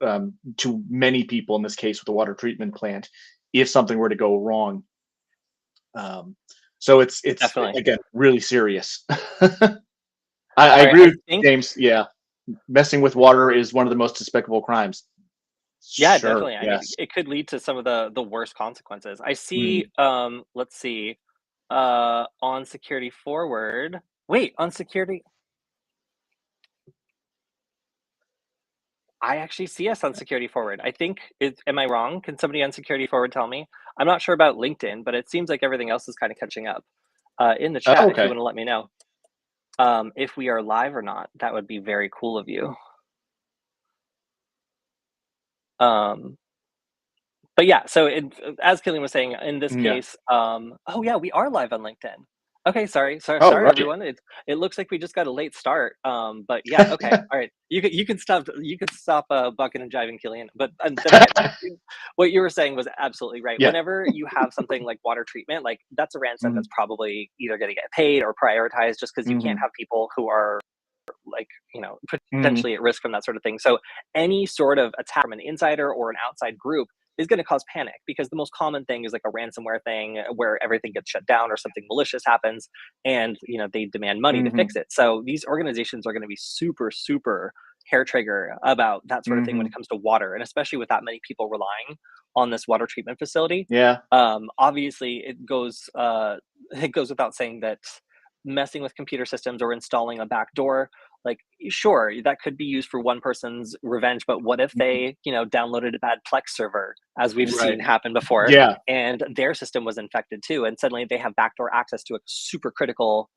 to many people in this case with the water treatment plant if something were to go wrong. Um, so it's Definitely. again really serious. I All right, agree I with think, James. Yeah, messing with water is one of the most despicable crimes. yeah, Sure. definitely. I mean, Yes. it could lead to some of the worst consequences. I see, Mm. let's see, on security forward. Wait, on security, I actually see us on security forward. I think, am I wrong? Can somebody on security forward tell me? I'm not sure about LinkedIn, but it seems like everything else is kind of catching up. In the Oh, chat, if you okay. want to let me know, if we are live or not, that would be very cool of you. Um, but yeah, so as Killian was saying, in this Yeah. case, oh yeah, we are live on LinkedIn. Okay, Oh, sorry right. everyone. It looks like we just got a late start. But yeah, okay, all right. You can stop bucking and jiving, Killian. But then again, what you were saying was absolutely right. Yeah. Whenever you have something like water treatment, like that's a ransom Mhm. that's probably either going to get paid or prioritized, just because you can't Mhm. have people who are like Mhm. potentially at risk from that sort of thing. So any sort of attack from an insider or an outside group is going to cause panic, because the most common thing is like a ransomware thing where everything gets shut down or something malicious happens, and they demand money to Mhm. fix it. So these organizations are going to be super hair trigger about that sort of thing when it Mhm. comes to water, and especially with that many people relying on this water treatment facility. Yeah. Obviously it goes without saying that messing with computer systems or installing a backdoor, like, sure, that could be used for one person's revenge, but what if Mhm. they downloaded a bad Plex server, as we've Right. seen happen before, Yeah. and their system was infected too, and suddenly they have backdoor access to a super critical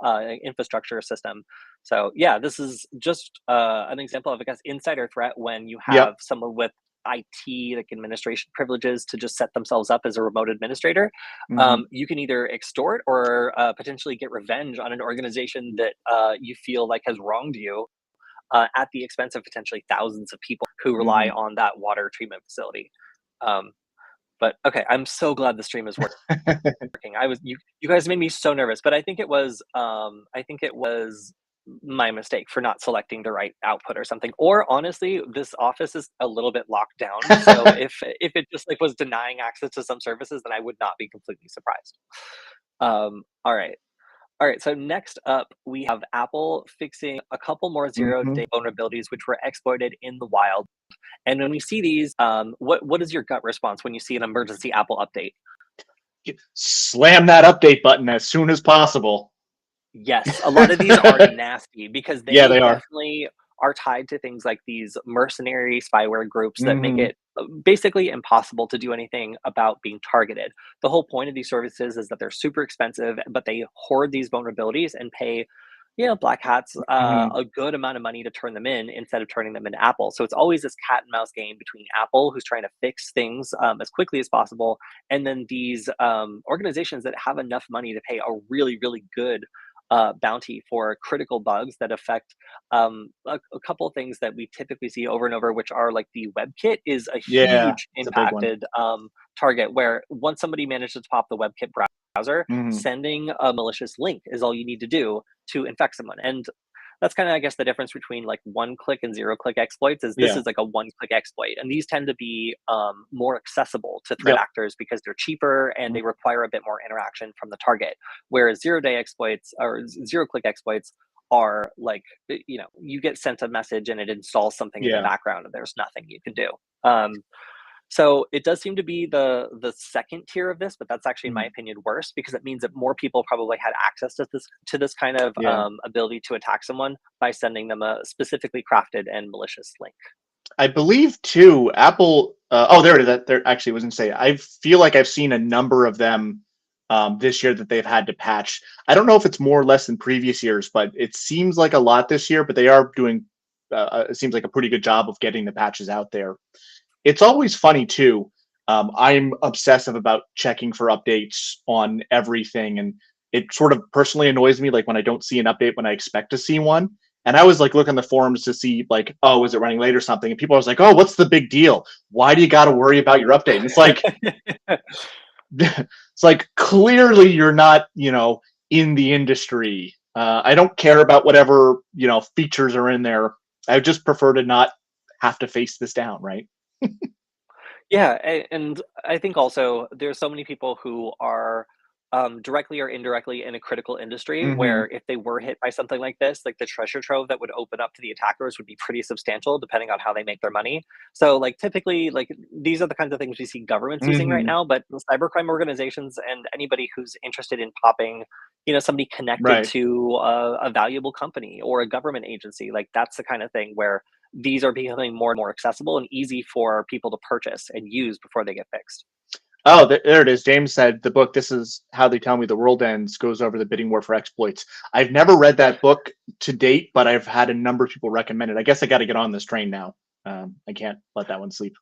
infrastructure system. So yeah, this is just an example of, I guess, insider threat when you have Yep. someone with IT, like administration privileges, to just set themselves up as a remote administrator. Mhm. You can either extort or potentially get revenge on an organization that you feel like has wronged you, at the expense of potentially thousands of people who rely Mhm. on that water treatment facility. Um, but okay, I'm so glad the stream is working. You guys made me so nervous, but I think it was my mistake for not selecting the right output or something. Or honestly, this office is a little bit locked down. So if it just like was denying access to some services, then I would not be completely surprised. All right. All right, so next up, we have Apple fixing a couple more Mhm. zero-day vulnerabilities which were exploited in the wild. And when we see these, what is your gut response when you see an emergency Apple update? Slam that update button as soon as possible. Yes, a lot of these are nasty because Yeah, they they are. definitely are tied to things like these mercenary spyware groups that make Mhm. it basically impossible to do anything about being targeted. The whole point of these services is that they're super expensive, but they hoard these vulnerabilities and pay, black hats Mhm. a good amount of money to turn them in instead of turning them into Apple. So it's always this cat and mouse game between Apple, who's trying to fix things as quickly as possible, and then these organizations that have enough money to pay a really good bounty for critical bugs that affect a couple of things that we typically see over and over, which are like the WebKit is a Yeah, huge it's a big one. impacted target, where once somebody manages to pop the WebKit browser, Mhm. sending a malicious link is all you need to do to infect someone. And that's kind of, I guess, the difference between like one click and zero click exploits is this Yeah. is like a one click exploit. And these tend to be more accessible to threat Yep. actors because they're cheaper and they require a bit more interaction from the target. Whereas zero-day exploits or zero-click exploits are like, you get sent a message and it installs something in the Yeah. background and there's nothing you can do. So it does seem to be the second tier of this, but that's actually, in my Mhm. opinion, worse, because it means that more people probably had access to this kind of Yeah. ability to attack someone by sending them a specifically crafted and malicious link. I believe too, Apple. Oh, there it is. There actually was not say. I feel like I've seen a number of them this year that they've had to patch. I don't know if it's more or less than previous years, but it seems like a lot this year. But they are doing. It seems like a pretty good job of getting the patches out there. It's always funny too. I'm obsessive about checking for updates on everything, and it sort of personally annoys me, like when I don't see an update when I expect to see one. And I was like looking the forums to see like, oh, is it running late or something? And people are like, oh, what's the big deal? Why do you got to worry about your update? And it's like, it's like clearly you're not, in the industry. I don't care about whatever features are in there. I just prefer to not have to face this down, right? Yeah, and I think also there's so many people who are directly or indirectly in a critical industry Hmm. where if they were hit by something like this, like the treasure trove that would open up to the attackers would be pretty substantial depending on how they make their money. So like typically like these are the kinds of things we see governments using right Hmm. now, but cybercrime organizations and anybody who's interested in popping, somebody connected Right. to a valuable company or a government agency, like that's the kind of thing where these are becoming more and more accessible and easy for people to purchase and use before they get fixed. Oh, there it is. James said the book, This Is How They Tell Me the World Ends, goes over the bidding war for exploits. I've never read that book to date, but I've had a number of people recommend it. I guess I got to get on this train now. I can't let that one sleep.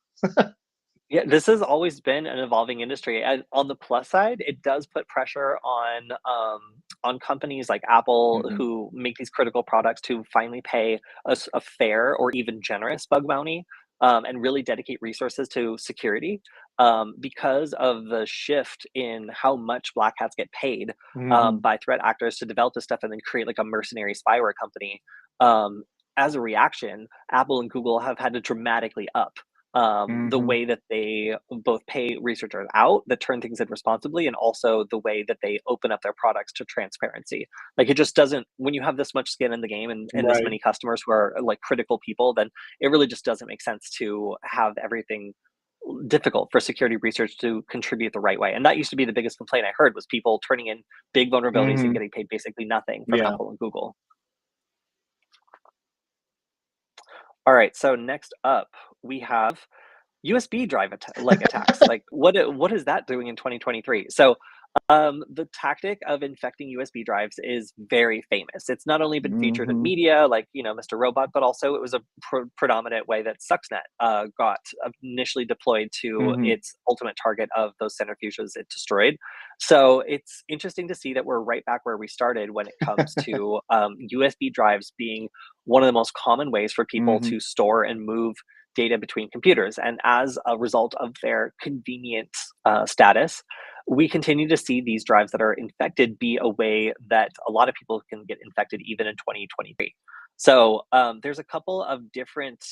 Yeah, this has always been an evolving industry, and on the plus side, it does put pressure on companies like Apple Hmm. who make these critical products to finally pay a fair or even generous bug bounty, and really dedicate resources to security, because of the shift in how much black hats get paid, Hmm. by threat actors to develop this stuff and then create like a mercenary spyware company. Um, as a reaction, Apple and Google have had to dramatically up the Hmm. way that they both pay researchers out that turn things in responsibly and also the way that they open up their products to transparency. Like it just doesn't, when you have this much skin in the game and this Right. many customers who are like critical people, then it really just doesn't make sense to have everything difficult for security research to contribute the right way. And that used to be the biggest complaint I heard was people turning in big vulnerabilities and Hmm. getting paid basically nothing from Yeah. Apple and Google. All right, so next up we have USB drive like attacks. Like what is that doing in 2023? So the tactic of infecting USB drives is very famous. It's not only been featured in Hmm. media, like Mr. Robot, but also it was a predominant way that Stuxnet got initially deployed to Hmm. its ultimate target of those centrifuges it destroyed. So it's interesting to see that we're right back where we started when it comes to USB drives being one of the most common ways for people Hmm. to store and move data between computers. And as a result of their convenient status, we continue to see these drives that are infected be a way that a lot of people can get infected even in 2023. So there's a couple of different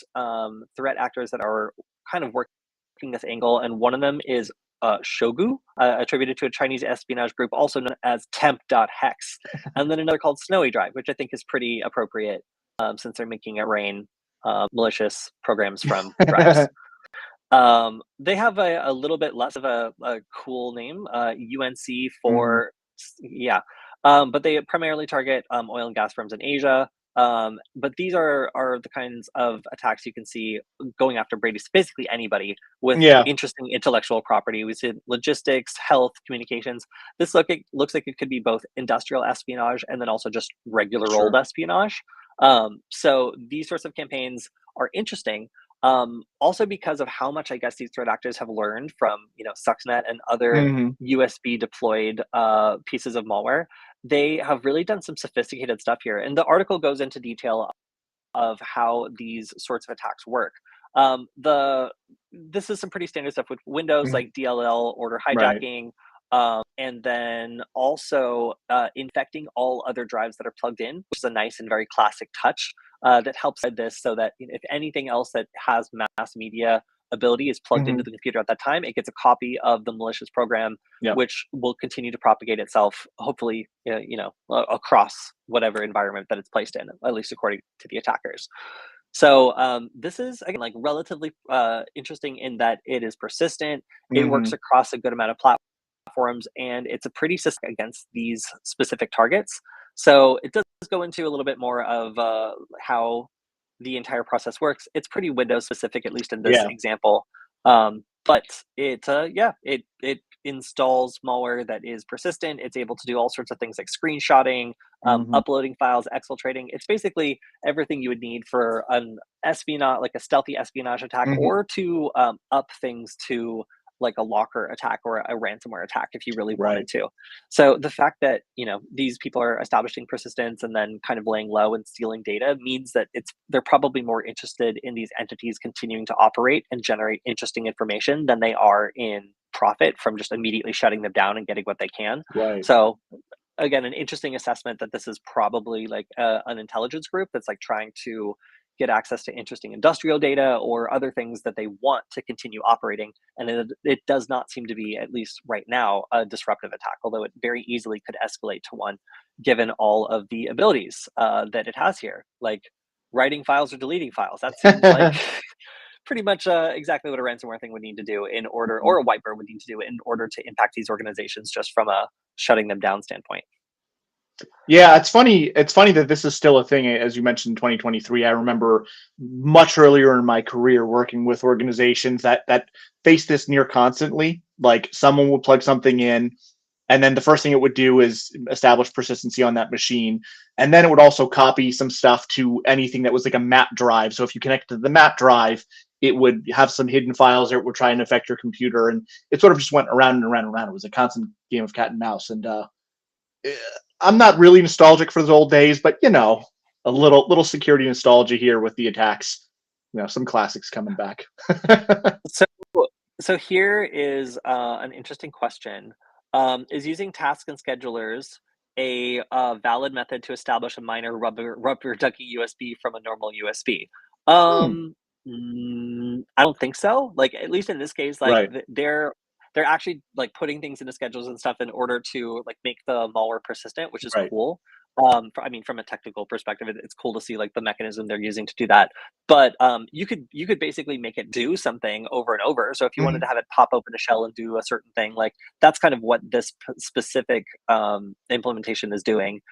threat actors that are kind of working this angle, and one of them is Shogu, attributed to a Chinese espionage group also known as temp.hex, and then another called Snowy Drive, which I think is pretty appropriate since they're making it rain malicious programs from drives. They have a little bit less of a cool name, UNC Hmm. for yeah, but they primarily target oil and gas firms in Asia. But these are the kinds of attacks you can see going after basically anybody with Yeah. interesting intellectual property. We see logistics, health, communications. Looks like it could be both industrial espionage and then also just regular old Sure. espionage. So these sorts of campaigns are interesting, also because of how much I guess these threat actors have learned from Stuxnet and other Hmm. USB deployed pieces of malware. They have really done some sophisticated stuff here, and the article goes into detail of how these sorts of attacks work. The This is some pretty standard stuff with Windows, like DLL, order Right. hijacking, and then also infecting all other drives that are plugged in, which is a nice and very classic touch that helps hide this so that if anything else that has mass media ability is plugged into Hmm. the computer at that time, it gets a copy of the malicious program, Yep. which will continue to propagate itself, hopefully, across whatever environment that it's placed in, at least according to the attackers. So this is again like relatively interesting in that it is persistent. It works Hmm. across a good amount of platforms, and it's a pretty system against these specific targets. So it does go into a little bit more of how the entire process works. It's pretty Windows specific, at least in this Yeah. example. But it installs malware that is persistent. It's able to do all sorts of things like screenshotting, Hmm. uploading files, exfiltrating. It's basically everything you would need for an espionage, like a stealthy espionage attack, Hmm. or to up things to like a locker attack or a ransomware attack if you really wanted Right. to. So the fact that these people are establishing persistence and then kind of laying low and stealing data means that they're probably more interested in these entities continuing to operate and generate interesting information than they are in profit from just immediately shutting them down and getting what they can. Right. So again, an interesting assessment that this is probably like an intelligence group that's like trying to get access to interesting industrial data or other things that they want to continue operating. And it does not seem to be, at least right now, a disruptive attack, although it very easily could escalate to one given all of the abilities that it has here, like writing files or deleting files. That seems like pretty much exactly what a ransomware thing would need to do in order, or a wiper would need to do in order to impact these organizations just from a shutting them down standpoint. Yeah, it's funny. It's funny that this is still a thing, as you mentioned, in 2023. I remember much earlier in my career working with organizations that face this near constantly. Like someone would plug something in, and then the first thing it would do is establish persistency on that machine, and then it would also copy some stuff to anything that was like a map drive. So if you connect to the map drive, it would have some hidden files, or it would try and affect your computer, and it sort of just went around and around and around. It was a constant game of cat and mouse, and I'm not really nostalgic for those old days, but a little security nostalgia here with the attacks. Some classics coming back. So, so here is an interesting question. Is using tasks and schedulers a valid method to establish a minor rubber ducky USB from a normal USB? Hmm. I don't think so. Like, at least in this case, like Right. they're actually like putting things into schedules and stuff in order to like make the malware persistent, which is Right. cool. I mean, from a technical perspective, it's cool to see like the mechanism they're using to do that. But you could basically make it do something over and over. So if you wanted Hmm. to have it pop open a shell and do a certain thing, like that's kind of what this specific implementation is doing,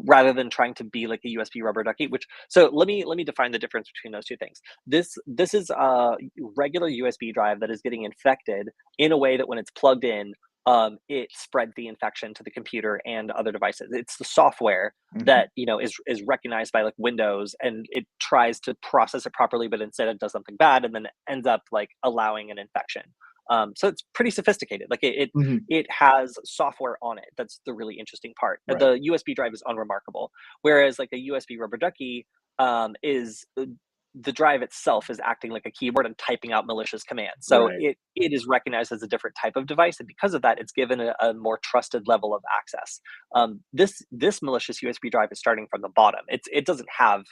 rather than trying to be like a USB rubber ducky. Which, so let me define the difference between those two things. This is a regular USB drive that is getting infected in a way that when it's plugged in, it spread the infection to the computer and other devices. It's the software Hmm. that is recognized by like Windows, and it tries to process it properly, but instead it does something bad, and then it ends up like allowing an infection. So it's pretty sophisticated. Like Hmm. it has software on it. That's the really interesting part. Right. The USB drive is unremarkable, whereas like a USB rubber ducky is the drive itself is acting like a keyboard and typing out malicious commands. So Right. it is recognized as a different type of device, and because of that, it's given a more trusted level of access. This malicious USB drive is starting from the bottom. It doesn't have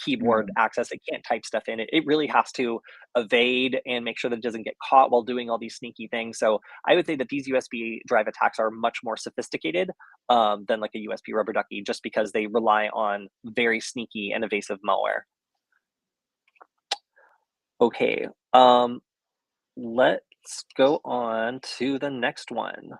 keyboard Mm. access. It can't type stuff in it. It really has to evade and make sure that it doesn't get caught while doing all these sneaky things. So I would say that these USB drive attacks are much more sophisticated than like a USB rubber ducky, just because they rely on very sneaky and evasive malware. Okay. Let's go on to the next one.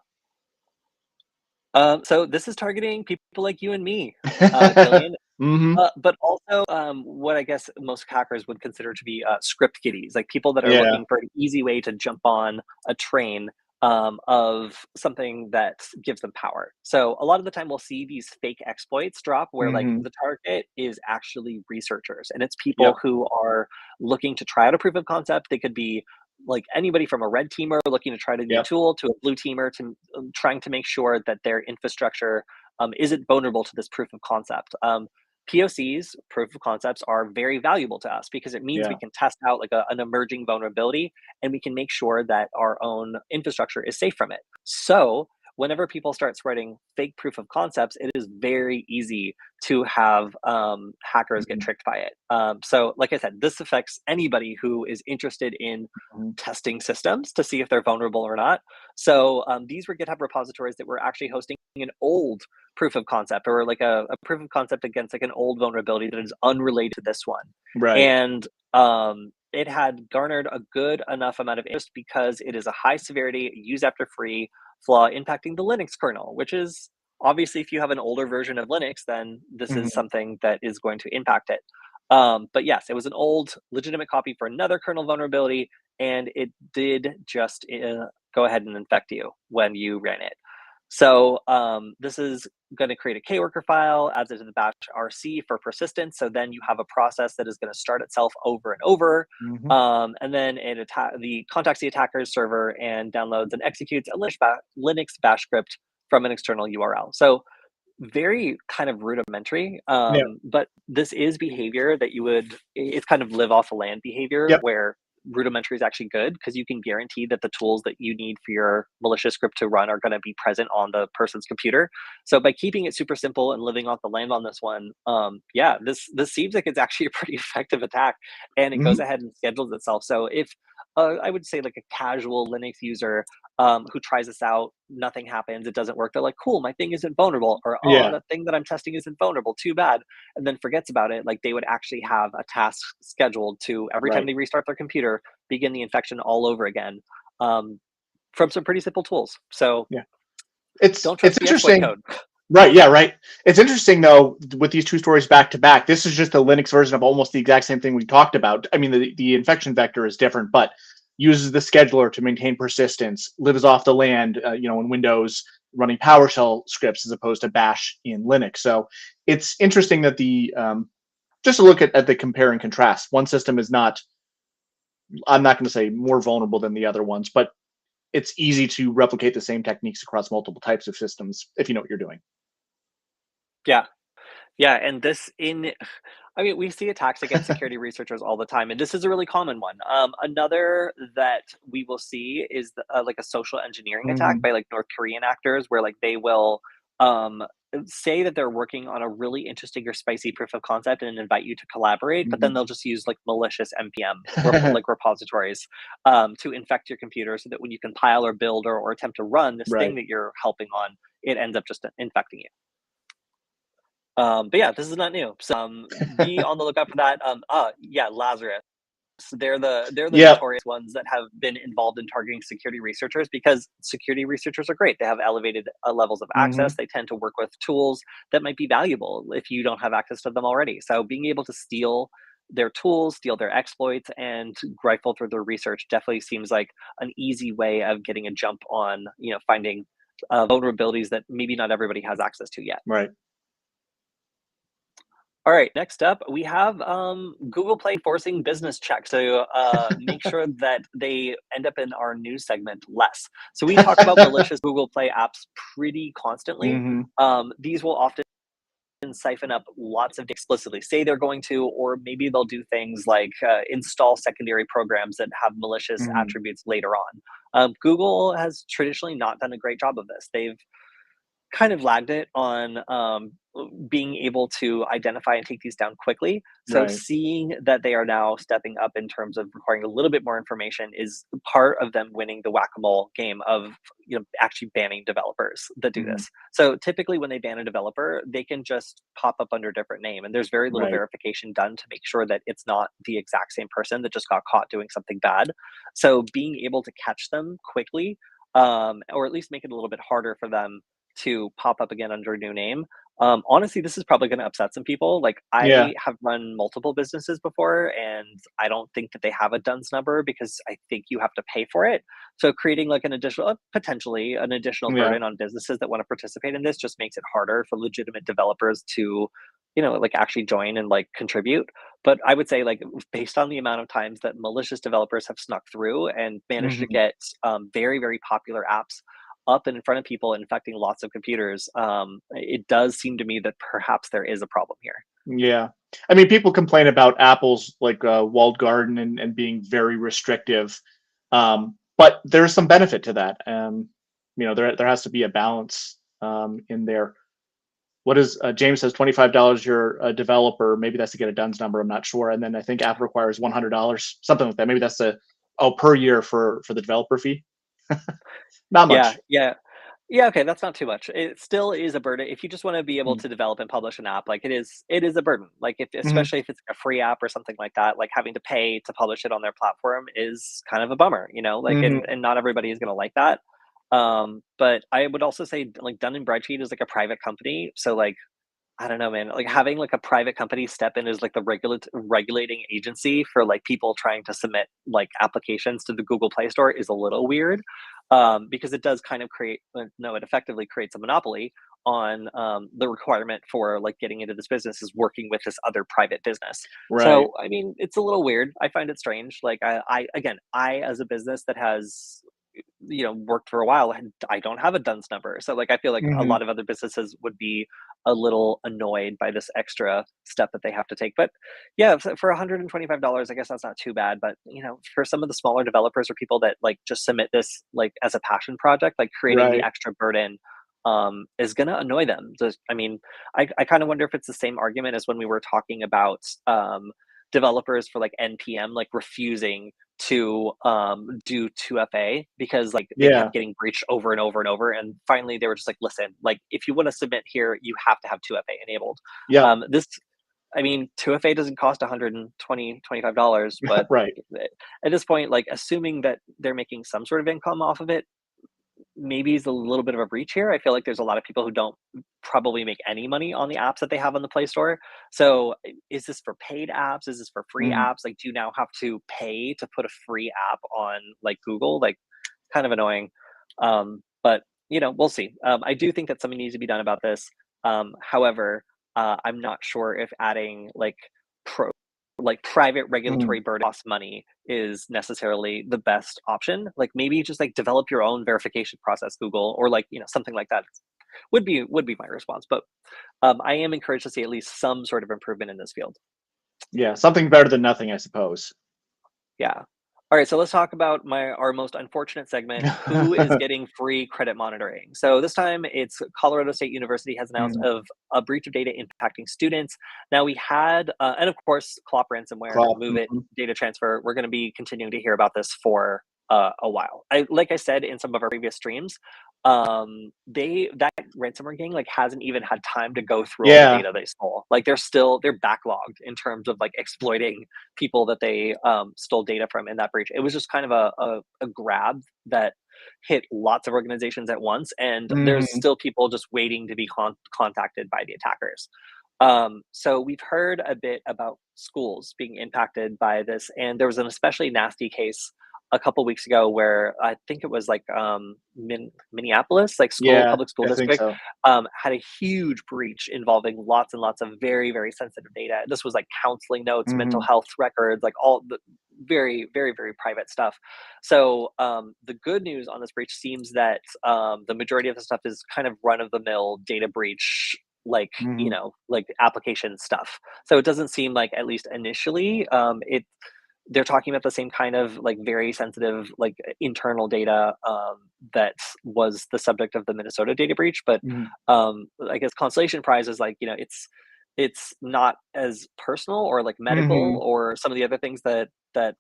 So this is targeting people like you and me, Killian, Hmm. but also what I guess most hackers would consider to be script kiddies, like people that are Yeah. looking for an easy way to jump on a train of something that gives them power. So a lot of the time we'll see these fake exploits drop where like Hmm. the target is actually researchers, and it's Yep. people who are looking to try out a proof of concept. They could be like anybody from a red teamer looking to try a new Yep. tool to a blue teamer to trying to make sure that their infrastructure isn't vulnerable to this proof of concept. POCs, proof of concepts, are very valuable to us because it means we Yeah. can test out like an emerging vulnerability, and we can make sure that our own infrastructure is safe from it. So whenever people start spreading fake proof of concepts, it is very easy to have hackers get Mhm. tricked by it. So like I said, this affects anybody who is interested in Mhm. testing systems to see if they're vulnerable or not. So these were GitHub repositories that were actually hosting an old proof of concept, or like a proof of concept against like an old vulnerability that is unrelated to this one. Right. And it had garnered a good enough amount of interest because it is a high severity, use after free flaw impacting the Linux kernel, which is obviously, if you have an older version of Linux, then this is Mhm. something that is going to impact it. But yes, it was an old legitimate copy for another kernel vulnerability, and it did just go ahead and infect you when you ran it. So this is going to create a kworker file, adds it to the bash RC for persistence. So then you have a process that is going to start itself over and over. Mhm. And then the contacts the attacker's server and downloads and executes a Linux bash script from an external URL. So very kind of rudimentary, Yeah. but this is behavior that it's kind of live off the land behavior Yep. where rudimentary is actually good because you can guarantee that the tools that you need for your malicious script to run are going to be present on the person's computer. So by keeping it super simple and living off the land on this one, this seems like it's actually a pretty effective attack, and it goes Mhm. ahead and schedules itself. So if I would say like a casual Linux user who tries this out, nothing happens, it doesn't work. They're like, cool, my thing isn't vulnerable, or oh, Yeah, that thing that I'm testing isn't vulnerable, too bad, and then forgets about it. Like they would actually have a task scheduled to every time right. they restart their computer, begin the infection all over again um, from some pretty simple tools. So Yeah. It's don't it's trust the exploit interesting. code. Right, yeah, right. It's interesting though with these two stories back to back. This is just a Linux version of almost the exact same thing we talked about. I mean, the infection vector is different, but uses the scheduler to maintain persistence, lives off the land, in Windows, running PowerShell scripts as opposed to Bash in Linux. So it's interesting that the just to look at the compare and contrast. One system is not, I'm not going to say more vulnerable than the other ones, but it's easy to replicate the same techniques across multiple types of systems if you know what you're doing. Yeah. Yeah, and this in I mean, we see attacks against security researchers all the time, and this is a really common one. Another that we will see is like a social engineering attack Hmm. by like North Korean actors, where like they will um, say that they're working on a really interesting or spicy proof of concept and invite you to collaborate, but then Hmm. they'll just use like malicious npm like repositories to infect your computer, so that when you compile or build or attempt to run this thing Right. that you're helping on, it ends up just infecting you. But yeah, this is not new. So be on the lookout for that. Yeah, Lazarus. They're the Yeah. notorious ones that have been involved in targeting security researchers, because security researchers are great. They have elevated levels of access. Hmm. They tend to work with tools that might be valuable if you don't have access to them already. So being able to steal their tools, steal their exploits, and rifle through their research definitely seems like an easy way of getting a jump on finding vulnerabilities that maybe not everybody has access to yet. Right. All right, next up, we have Google Play forcing business checks to make sure that they end up in our news segment less. So we talk about malicious Google Play apps pretty constantly. Hmm. These will often siphon up lots of explicitly say they're going to, or maybe they'll do things like install secondary programs that have malicious Hmm. attributes later on. Google has traditionally not done a great job of this. They've kind of lagged it on being able to identify and take these down quickly. So Right. seeing that they are now stepping up in terms of requiring a little bit more information is part of them winning the whack-a-mole game of actually banning developers that do Hmm. this. So typically when they ban a developer, they can just pop up under a different name, and there's very little Right. verification done to make sure that it's not the exact same person that just got caught doing something bad. So being able to catch them quickly, or at least make it a little bit harder for them to pop up again under a new name. Honestly, this is probably going to upset some people. Like, Yeah. I have run multiple businesses before, and I don't think that they have a DUNS number because I think you have to pay for it. So creating like an additional, potentially an additional Yeah. burden on businesses that want to participate in this just makes it harder for legitimate developers to, like actually join and like contribute. But I would say, like, based on the amount of times that malicious developers have snuck through and managed to Hmm. get very, very popular apps up and in front of people, infecting lots of computers, it does seem to me that perhaps there is a problem here. Yeah. I mean, people complain about Apple's like walled garden and being very restrictive, but there's some benefit to that. There has to be a balance in there. What is James says $25? You're a developer. Maybe that's to get a DUNS number. I'm not sure. And then I think Apple requires $100, something like that. Maybe that's the per year for the developer fee. Not Yeah, much. yeah. Yeah, okay, that's not too much. It still is a burden. If you just want to be able Mm. to develop and publish an app, like it is a burden. Like if Hmm. especially if it's a free app or something like that, like having to pay to publish it on their platform is kind of a bummer. Like Hmm. and not everybody is gonna like that. But I would also say like Dun and Bradstreet is like a private company. So like I don't know, man. Like having like a private company step in as like the regulating agency for like people trying to submit like applications to the Google Play Store is a little weird, because it does kind of create no, it effectively creates a monopoly on the requirement for like getting into this business is working with this other private business. Right. So I mean, it's a little weird. I find it strange. Like I again, I as a business that has worked for a while, and I don't have a DUNS number. So like I feel like a Hmm. lot of other businesses would be a little annoyed by this extra step that they have to take. But yeah, for $125, I guess that's not too bad. But for some of the smaller developers or people that like just submit this like as a passion project, like creating the Right. extra burden is gonna annoy them. I mean, I kind of wonder if it's the same argument as when we were talking about developers for like NPM like refusing to do 2FA because like they Yeah. kept getting breached over and over and over, and finally they were just like, listen, like if you want to submit here, you have to have 2FA enabled. Yep. This I mean, 2FA doesn't cost $125, but Right. at this point, like assuming that they're making some sort of income off of it, maybe is a little bit of a breach here. I feel like there's a lot of people who don't probably make any money on the apps that they have on the Play Store. So is this for paid apps? Is this for free Mhm. apps? Like, do you now have to pay to put a free app on like Google? Like, kind of annoying. But we'll see. I do think that something needs to be done about this. However, I'm not sure if adding pro like private Mhm. regulatory burden costs money is necessarily the best option. Like maybe just like develop your own verification process, Google, or like something like that would be my response. But I am encouraged to see at least some sort of improvement in this field. Yeah, something better than nothing, I suppose. Yeah. All right, so let's talk about our most unfortunate segment. Who is getting free credit monitoring? So this time, it's Colorado State University has announced Mhm. of a breach of data impacting students. Now we had, and of course, Clop ransomware, Clock. Move It, Mhm. data transfer. We're going to be continuing to hear about this for a while. Like I said in some of our previous streams, that ransomware gang like hasn't even had time to go through all the Yeah. data they stole. Like they're backlogged in terms of like exploiting people that they stole data from in that breach. It was just kind of a grab that hit lots of organizations at once, and there's Mhm. still people just waiting to be contacted by the attackers. So we've heard a bit about schools being impacted by this, and there was an especially nasty case a couple weeks ago where I think it was like Minneapolis, like Yeah, public school I think district, so. had a huge breach involving lots and lots of very, very sensitive data. This was like counseling notes, mental Mhm. health records, like all the very, very, very private stuff. So the good news on this breach seems that the majority of the stuff is kind of run of the mill data breach, like Mhm. like application stuff. So it doesn't seem like, at least initially, they're talking about the same kind of like very sensitive like internal data that was the subject of the Minnesota data breach. But Mhm. I guess consolation prize is like it's not as personal or like medical Mhm. or some of the other things that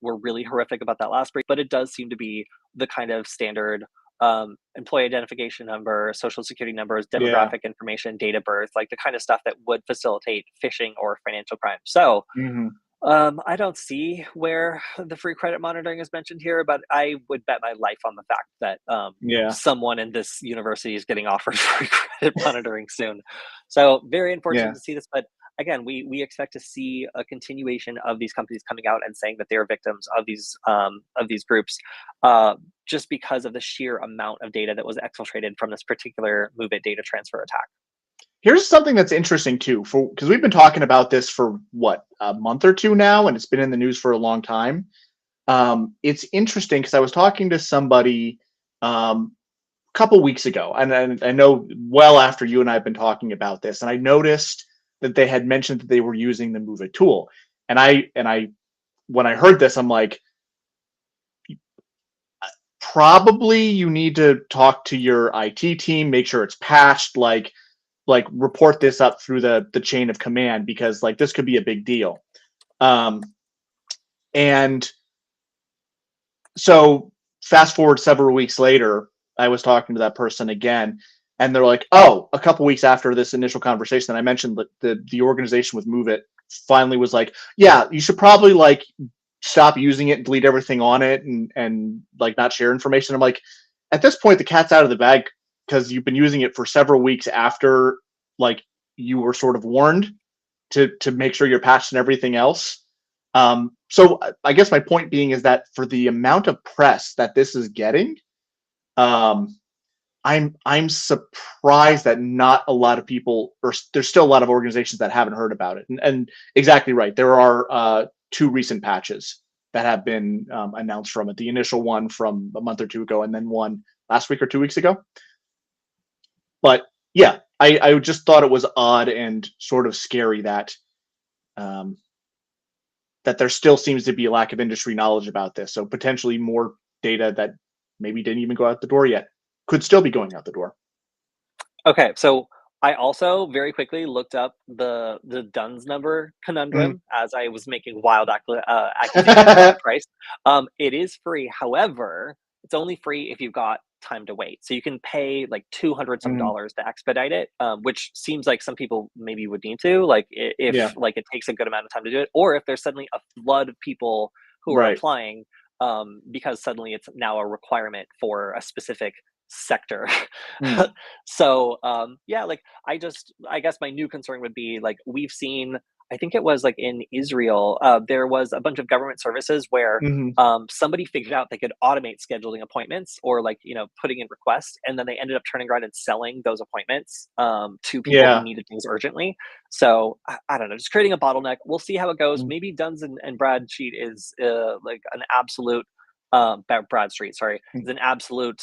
were really horrific about that last breach. But it does seem to be the kind of standard employee identification number, social security numbers, Yeah. demographic information, date of birth, like the kind of stuff that would facilitate phishing or financial crime. So Mhm. I don't see where the free credit monitoring is mentioned here, but I would bet my life on the fact that Yeah. someone in this university is getting offered free credit monitoring soon. So very unfortunate Yeah. to see this, but again, we expect to see a continuation of these companies coming out and saying that they are victims of these groups, just because of the sheer amount of data that was exfiltrated from this particular Move It data transfer attack. Here's something that's interesting too, for because we've been talking about this for what, a month or two now, and it's been in the news for a long time. It's interesting because I was talking to somebody a couple weeks ago, and I know well after you and I have been talking about this, and I noticed that they had mentioned that they were using the Move It tool, and I when I heard this, I'm like, probably you need to talk to your IT team, make sure it's patched, like report this up through the chain of command because like this could be a big deal. Um, and so fast forward several weeks later, I was talking to that person again, and they're like, "Oh, a couple weeks after this initial conversation, I mentioned that the organization with Move It finally was like, yeah, you should probably like stop using it, delete everything on it, and like not share information." I'm like, at this point, the cat's out of the bag because you've been using it for several weeks after like you were sort of warned to make sure you're patched and everything else. So I guess my point being is that for the amount of press that this is getting, um, I'm surprised that not a lot of people, or there's still a lot of organizations that haven't heard about it. And exactly right, there are two recent patches that have been announced from it. The initial one from a month or two ago, and then one last week or 2 weeks ago. But yeah, I just thought it was odd and sort of scary that um, that there still seems to be a lack of industry knowledge about this. So potentially more data that maybe didn't even go out the door yet could still be going out the door. Okay, so I also very quickly looked up the DUNS number Mm. conundrum as I was making wild accusations about the price. It is free. However, it's only free if you've got time to wait. So you can pay like 200 some Mm. dollars to expedite it, which seems like some people maybe would need to, like if Yeah. like it takes a good amount of time to do it, or if there's suddenly a flood of people who are Right. applying, because suddenly it's now a requirement for a specific sector. Mm. So yeah, like I guess my new concern would be like we've seen, I think it was like in Israel, there was a bunch of government services where Hmm. somebody figured out they could automate scheduling appointments or like putting in requests, and then they ended up turning around and selling those appointments to people who Yeah. needed things urgently. So I don't know, just creating a bottleneck. We'll see how it goes. Mm. Maybe Duns and Bradstreet is like an absolute Bradstreet, sorry, is an absolute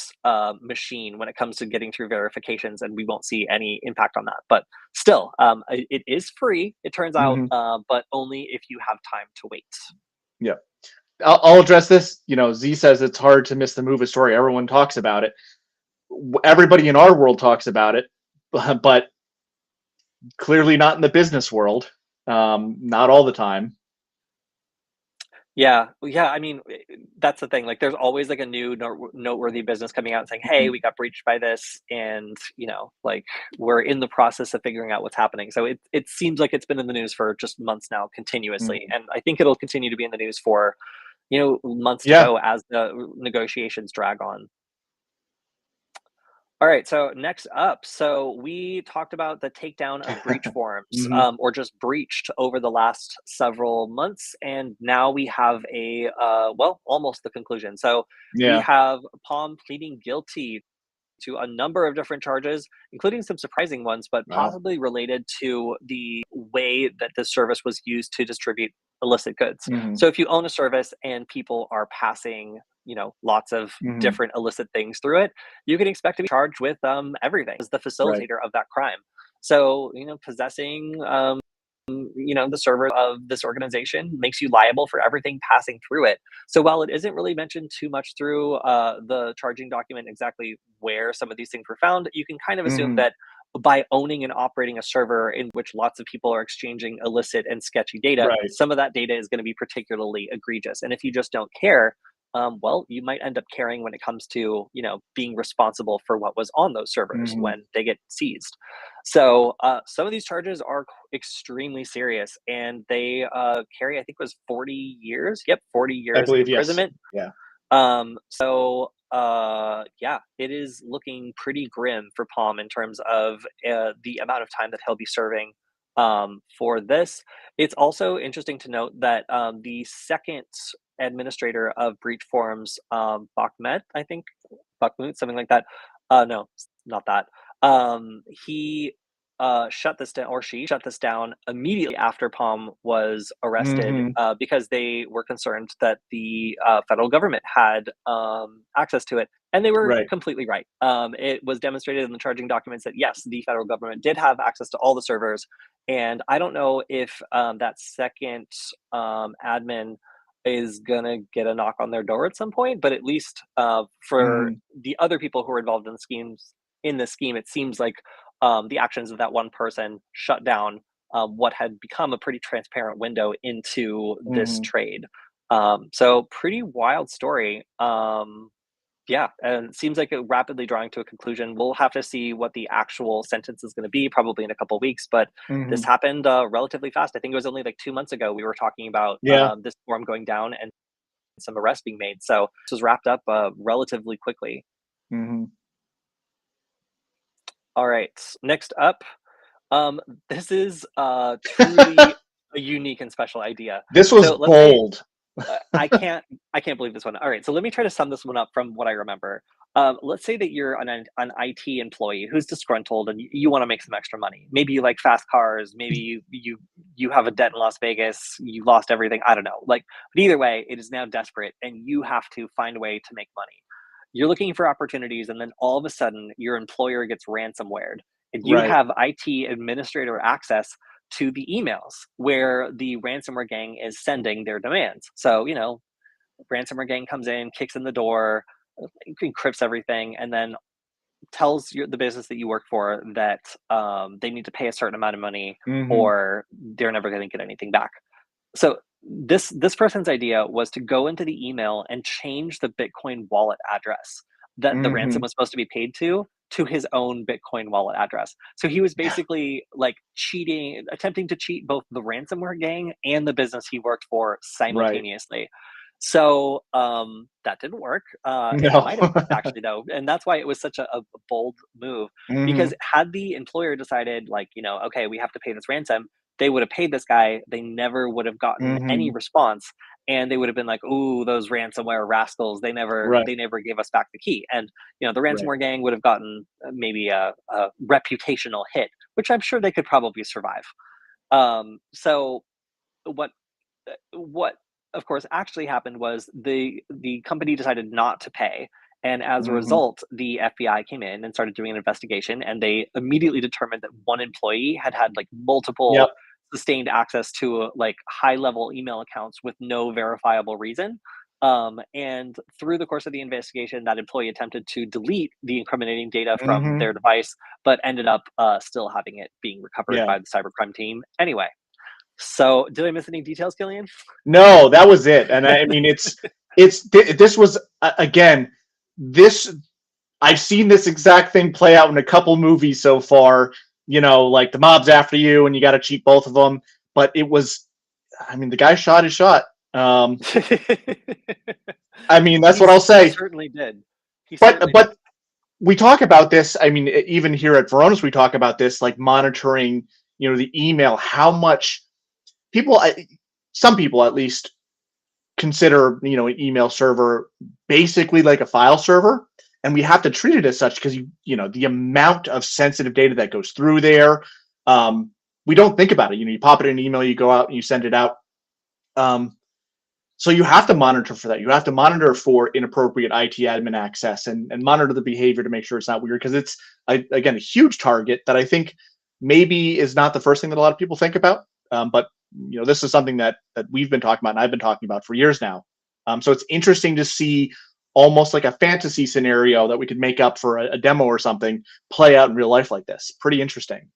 machine when it comes to getting through verifications, and we won't see any impact on that. But still, it is free, it turns out, Hmm. but only if you have time to wait. Yeah. I'll address this. Z says it's hard to miss the movie story. Everyone talks about it. Everybody in our world talks about it, but clearly not in the business world. Not all the time. Yeah, well, yeah. I mean, that's the thing. Like, there's always like a new noteworthy business coming out and saying, "Hey, Mhm. we got breached by this," and like we're in the process of figuring out what's happening. So it seems like it's been in the news for just months now, continuously, Mhm. and I think it'll continue to be in the news for months to Yeah. go as the negotiations drag on. All right, so next up, so we talked about the takedown of breach forums, Hmm. or just breached over the last several months, and now we have well, almost the conclusion. So we Yeah. have Palm pleading guilty to a number of different charges, including some surprising ones, but Wow. possibly related to the way that this service was used to distribute illicit goods. Hmm. So if you own a service and people are passing, lots of Hmm. different illicit things through it, you can expect to be charged with everything as the Right. facilitator of that crime. So, possessing the server of this organization makes you liable for everything passing through it. So while it isn't really mentioned too much through the charging document exactly where some of these things were found, you can kind of assume Hmm. that by owning and operating a server in which lots of people are exchanging illicit and sketchy data, Right. some of that data is going to be particularly egregious. And if you just don't care, well, you might end up caring when it comes to being responsible for what was on those servers Hmm. when they get seized. So some of these charges are extremely serious, and they carry, I think, it was 40 years. Yep, 40 I years of believe yes. imprisonment. Yeah. So yeah, it is looking pretty grim for Palm in terms of the amount of time that he'll be serving for this. It's also interesting to note that the second administrator of breach forums, Bakhmet, I think, Bakhmut, something like that. No, not that. He shut this down, or she shut this down immediately after Palm was arrested, Hmm. because they were concerned that the federal government had access to it. And they were Right. completely right. It was demonstrated in the charging documents that yes, the federal government did have access to all the servers. And I don't know if that second admin is gonna get a knock on their door at some point, but at least for Hmm. the other people who are involved in this scheme, it seems like the actions of that one person shut down what had become a pretty transparent window into this Hmm. trade. So pretty wild story. Yeah, and it seems like it rapidly drawing to a conclusion. We'll have to see what the actual sentence is going to be, probably in a couple weeks. But this Hmm. happened relatively fast. I think it was only like 2 months ago we were talking about Yeah. this forum going down and some arrests being made. So this was wrapped up relatively quickly. Hmm. All right, next up, Um, this is truly a unique and special idea. This was So let's say bold. uh, I can't I can't believe this one. All right, so let me try to sum this one up from what I remember. let's say that you're an IT employee who's disgruntled and you want to make some extra money. Maybe you like fast cars. Maybe you have a debt in Las Vegas. You lost everything. I don't know. Like, but either way, it is now desperate, and you have to find a way to make money. You're looking for opportunities, and then all of a sudden, your employer gets ransomwared, and you Right. have IT administrator access to the emails where the ransomware gang is sending their demands. So, ransomware gang comes in, kicks in the door, encrypts everything, and then tells the business that you work for that they need to pay a certain amount of money Hmm. or they're never going to get anything back. So this person's idea was to go into the email and change the Bitcoin wallet address that the ransom Hmm. was supposed to be paid to his own Bitcoin wallet address. So he was basically like attempting to cheat both the ransomware gang and the business he worked for Right. simultaneously. So that didn't work. It No. might have worked actually though, and that's why it was such a bold move. Hmm. Because had the employer decided, like, okay, we have to pay this ransom, they would have paid this guy. They never would have gotten any Hmm. response, and they would have been like, "Ooh, those ransomware rascals! Right. They never gave us back the key." And the Right. ransomware gang would have gotten maybe a reputational hit, which I'm sure they could probably survive. So what what of course actually happened was the company decided not to pay, and as a Hmm. result the FBI came in and started doing an investigation, and they immediately determined that one employee had like Yep. multiple sustained access to like high level email accounts with no verifiable reason. And through the course of the investigation, that employee attempted to delete the incriminating data from Hmm. their device, but ended up still having it being recovered Yeah. by the cybercrime team anyway. So, did I miss any details, Killian? No, that was it. And I mean, this was again, this I've seen this exact thing play out in a couple movies so far. Like the mob's after you, and you got to cheat both of them. But it was, I mean, the guy shot his shot. Um, I mean, that's what I'll He say. certainly did. He But certainly did. we talk about this. I mean, even here at Veronis, we talk about this, like monitoring. The email, how much people, some people at least, consider an email server basically like a file server, and we have to treat it as such because the amount of sensitive data that goes through there. We don't think about it. You pop it in an email, you go out and you send it out. um, so you have to monitor for that. You have to monitor for inappropriate IT admin access, and monitor the behavior to make sure it's not weird, because it's, again, a huge target that I think maybe is not the first thing that a lot of people think about. But this is something that we've been talking about, and I've been talking about for years now. So it's interesting to see almost like a fantasy scenario that we could make up for a demo or something play out in real life like this. Pretty interesting.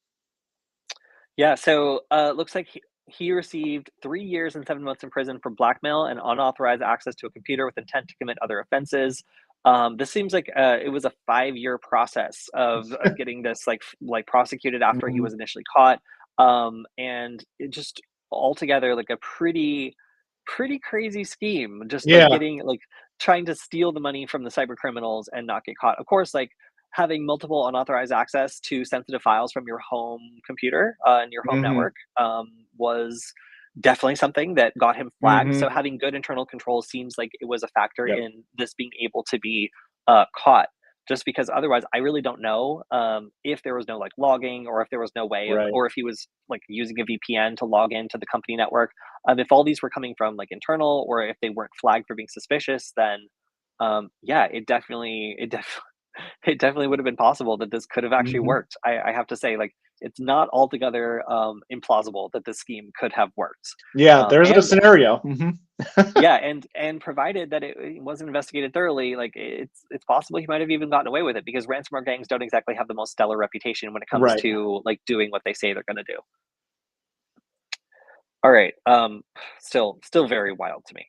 Yeah, so looks like he received 3 years and 7 months in prison for blackmail and unauthorized access to a computer with intent to commit other offenses. This seems like it was a 5-year process of getting this like prosecuted after he Mhm. was initially caught, and it just altogether like a pretty crazy scheme. Just like Yeah. getting like trying to steal the money from the cyber criminals and not get caught. Of course, like having multiple unauthorized access to sensitive files from your home computer and your home Hmm. network was definitely something that got him flagged. So Hmm. having good internal control seems like it was a factor Yep. in this being able to be caught. Just because otherwise, I really don't know if there was no like logging, or if there was no way of, Right. or if he was like using a VPN to log into the company network. If all these were coming from like internal, or if they weren't flagged for being suspicious, then yeah, it definitely would have been possible that this could have actually Hmm. worked. I have to say, like, it's not altogether implausible that this scheme could have worked. Yeah, there's a And scenario. Hmm. yeah, and provided that it wasn't investigated thoroughly, like it's possible he might have even gotten away with it, because ransomware gangs don't exactly have the most stellar reputation when it comes Right. to like doing what they say they're going to do. All right, still very wild to me.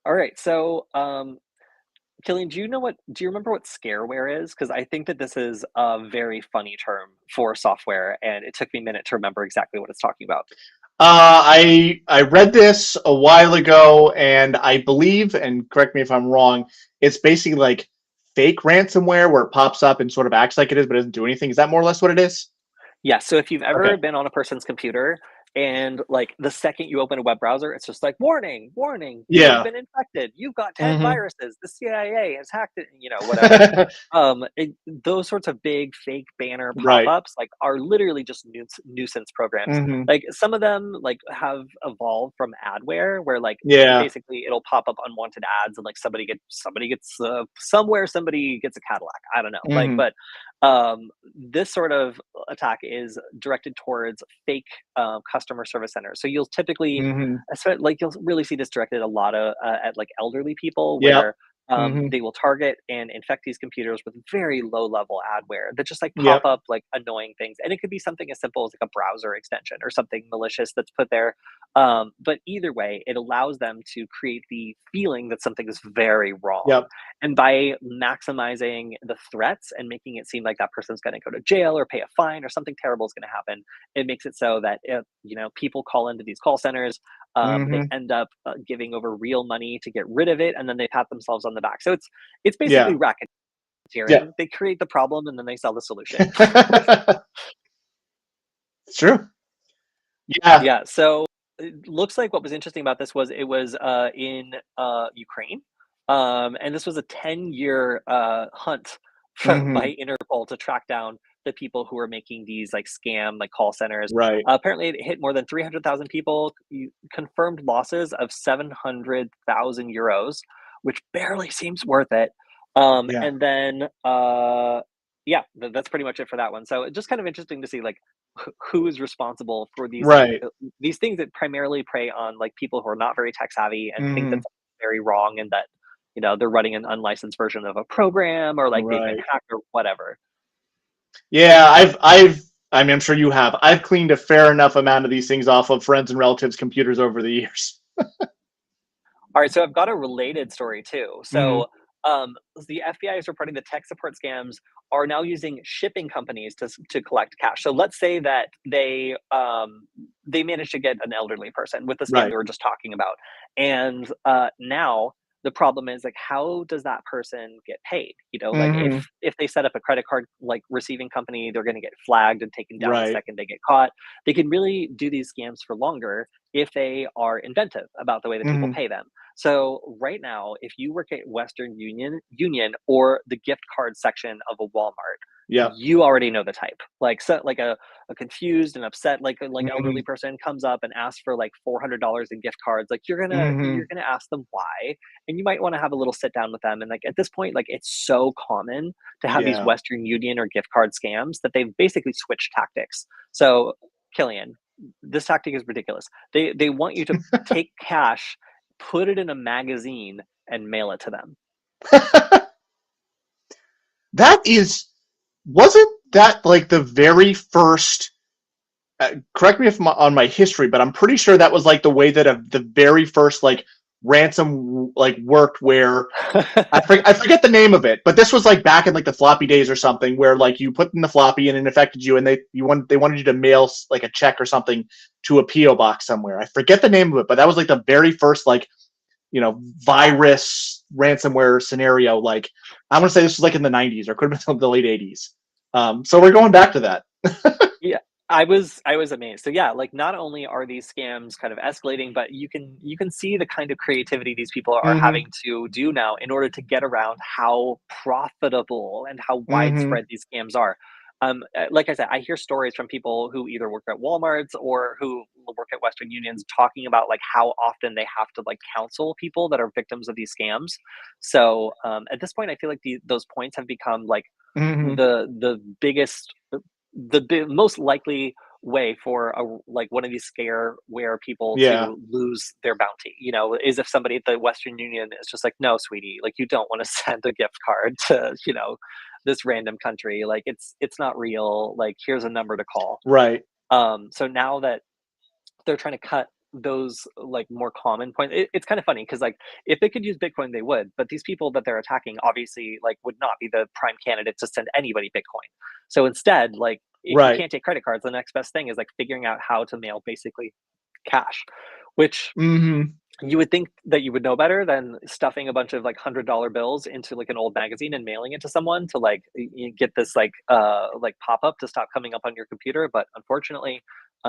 All right, so Killian, do you remember what scareware is? Because I think that this is a very funny term for software, and it took me a minute to remember exactly what it's talking about. I read this a while ago, and I believe, and correct me if I'm wrong, it's basically like fake ransomware where it pops up and sort of acts like it is, but doesn't do anything. Is that more or less what it is? Yeah, so if you've ever Okay. been on a person's computer And like the second you open a web browser, it's just like, warning, warning, you've Yeah. been infected, you've got 10 Hmm. viruses, the CIA has hacked it, whatever. Those sorts of big fake banner Right. pop-ups like are literally just nuisance programs. Hmm. Like some of them like have evolved from adware where like Yeah. basically it'll pop up unwanted ads and like somebody gets a Cadillac. I don't know. Like, Hmm. but this sort of attack is directed towards fake customer service centers. So you'll typically, Hmm. like you'll really see this directed a lot of at like elderly people Yep. where Hmm. they will target and infect these computers with very low level adware that just like pop Yep. up like annoying things. And it could be something as simple as like a browser extension or something malicious that's put there. But either way, it allows them to create the feeling that something is very wrong. Yep. And by maximizing the threats and making it seem like that person's going to go to jail or pay a fine or something terrible is going to happen, it makes it so that if, people call into these call centers, they Hmm. end up giving over real money to get rid of it, and then they pat themselves on the back. So it's basically Yeah. Yeah. racketeering. They create the problem and then they sell the solution. It's true. Yeah. Yeah. So it looks like what was interesting about this was it was in Ukraine, and this was a 10-year hunt Hmm. by Interpol to track down the people who were making these like scam like call centers. Right. Apparently, it hit more than 300,000 people. Confirmed losses of 700,000 euros, which barely seems worth it. Yeah. And then yeah, that's pretty much it for that one. So it's just kind of interesting to see like who is responsible for Right. these things that primarily prey on like people who are not very tech savvy and think Hmm. that's very wrong and that they're running an unlicensed version of a program or like they've been Right. hacked or whatever. Yeah. I mean, I'm sure you have. I've cleaned a fair enough amount of these things off of friends and relatives' computers over the years. All right, so I've got a related story too. Hmm. So the FBI is reporting that tech support scams are now using shipping companies to collect cash. So let's say that they managed to get an elderly person with the scam Right. we were just talking about, and now the problem is like how does that person get paid? Like Hmm. if they set up a credit card like receiving company, they're going to get flagged and taken down the Right. second they get caught. They can really do these scams for longer if they are inventive about the way that people Hmm. pay them. So right now, if you work at Western Union or the gift card section of a Walmart, Yep. you already know the type. Like so, like a confused and upset like elderly Hmm. person comes up and asks for like $400 in gift cards. Like you're Hmm. gonna ask them why, and you might want to have a little sit down with them. And like at this point, like it's so common to have these Yeah. Western Union or gift card scams that they've basically switched tactics. So Killian, this tactic is ridiculous. They want you to take cash, put it in a magazine, and mail it to them. That is, wasn't that like the very first? Correct me if I'm on my history, but I'm pretty sure that was like the way that the very first like ransom like worked, where I forget the name of it, but this was like back in like the floppy days or something, where like you put in the floppy and it affected you, and they wanted you to mail like a check or something to a PO box somewhere. I forget the name of it, but that was like the very first like virus ransomware scenario. Like I want to say this was like in the 90s or could have been the late 80s. So we're going back to that. Yeah, I was amazed. So yeah, like not only are these scams kind of escalating, but you can see the kind of creativity these people are Hmm. having to do now in order to get around how profitable and how Hmm. widespread these scams are. Like I said, I hear stories from people who either work at Walmart's or who work at Western Unions talking about like how often they have to like counsel people that are victims of these scams. So at this point, I feel like those points have become like Hmm. the biggest most likely way for like one of these scareware people Yeah. to lose their bounty, is if somebody at the Western Union is just like, no, sweetie, like you don't want to send a gift card to, this random country. Like it's not real. Like here's a number to call. Right. So now that they're trying to cut those like more common points. It's kind of funny because like if they could use Bitcoin, they would. But these people that they're attacking obviously like would not be the prime candidates to send anybody Bitcoin. So instead, like if you Right. can't take credit cards, the next best thing is like figuring out how to mail basically cash, which Hmm. you would think that you would know better than stuffing a bunch of like $100 bills into like an old magazine and mailing it to someone to like you get this like pop up to stop coming up on your computer. But unfortunately,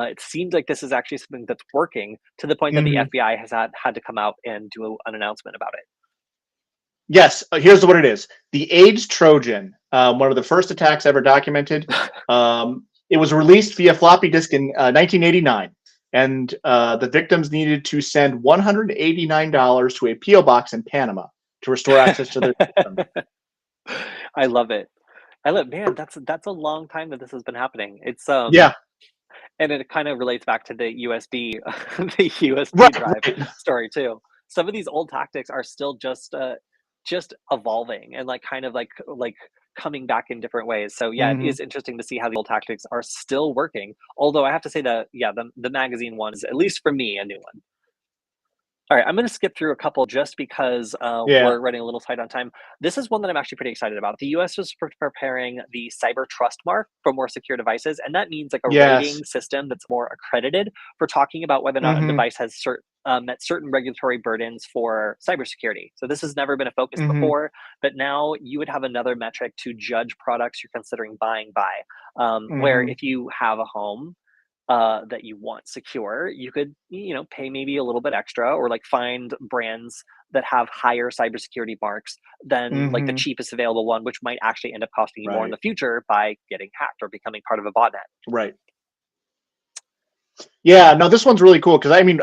It seems like this is actually something that's working to the point that the Mhm. FBI has had to come out and do an announcement about it. Yes, here's what it is. The AIDS Trojan, one of the first attacks ever documented. It was released via floppy disk in 1989, and the victims needed to send $189 to a PO box in Panama to restore access to their system. I love it. I love, man, that's a long time that this has been happening. It's Yeah, and it kind of relates back to the USB the USB right, drive right. story too. Some of these old tactics are still just evolving and like kind of like coming back in different ways. So yeah, it Mhm. is interesting to see how the old tactics are still working. Although I have to say that yeah, the magazine one is, at least for me, a new one. All right, I'm going to skip through a couple just because Yeah. we're running a little tight on time. This is one that I'm actually pretty excited about. The US is preparing the Cyber Trustmark for more secure devices, and that means like a Yes. rating system that's more accredited for talking about whether or not a Mhm. device has met certain regulatory burdens for cybersecurity. So this has never been a focus Mhm. before, but now you would have another metric to judge products you're considering buying by. Where Mhm. if you have a home that you want secure, you could, pay maybe a little bit extra or like find brands that have higher cybersecurity marks than like the Mhm. cheapest available one, which might actually end up costing you more in Right. the future by getting hacked or becoming part of a botnet. Right. Yeah, no, this one's really cool because I mean,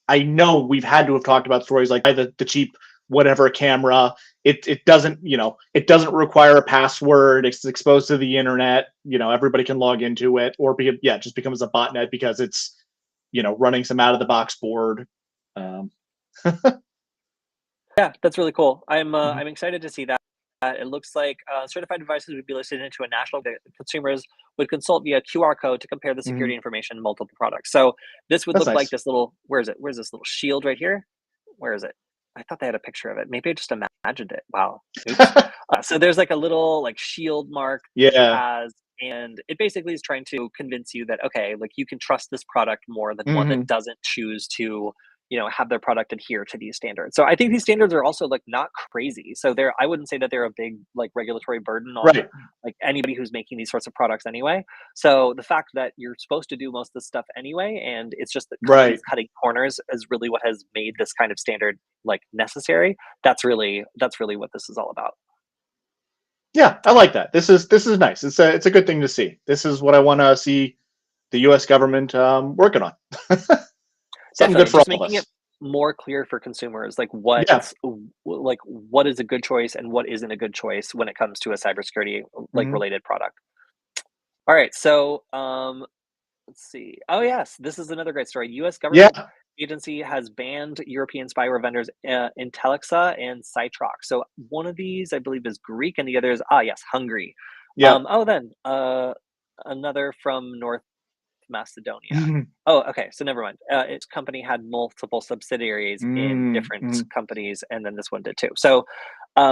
I know we've had to have talked about stories like the cheap whatever camera. It doesn't, it doesn't require a password. It's exposed to the internet. Everybody can log into it, or it just becomes a botnet because it's running some out of the box board. Um, Yeah, that's really cool. mhm. I'm excited to see that. It looks like certified devices would be listed into a national that consumers would consult via QR code to compare the Mhm. security information in multiple products. So this would That's look like nice. this little, where is it? Where's this little shield right here? Where is it? I thought they had a picture of it. Maybe I just imagined it. Wow. Oops. So there's like a little like shield mark that it Yeah. has, and it basically is trying to convince you that okay, like you can trust this product more than one that Hmm. doesn't choose to, have their product adhere to these standards. So I think these standards are also like not crazy. So I wouldn't say that they're a big like regulatory burden on Right. like anybody who's making these sorts of products anyway. So the fact that you're supposed to do most of this stuff anyway, and it's just that companies Right. cutting corners is really what has made this kind of standard like necessary. That's really what this is all about. Yeah, I like that. This is nice. It's a good thing to see. This is what I want to see the U.S. government working on. Something good Definitely, for just all of making it us. more clear for consumers, Yeah. like what is a good choice and what isn't a good choice when it comes to a cybersecurity like Hmm. related product. All right, so let's see. Oh yes, this is another great story. U.S. government Yeah. agency has banned European spyware vendors Intelexa and Cytrox. So one of these, I believe, is Greek, and the other is yes, Hungary. Yeah. Then another from North Macedonia. Mhm. Oh, okay. So never mind. Its company had multiple subsidiaries in Mm, different mhm. companies, and then this one did too. So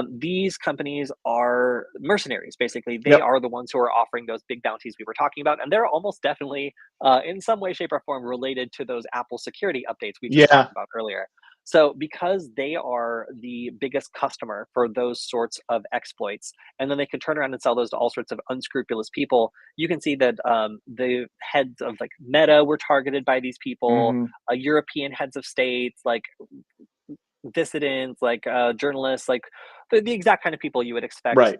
these companies are mercenaries. Basically, they Yep. are the ones who are offering those big bounties we were talking about, and they're almost definitely, in some way, shape, or form, related to those Apple security updates we just Yeah. talked about earlier. So, because they are the biggest customer for those sorts of exploits, and then they can turn around and sell those to all sorts of unscrupulous people, you can see that the heads of like Meta were targeted by these people, Mhm. European heads of states, like dissidents, like journalists, like the exact kind of people you would expect Right.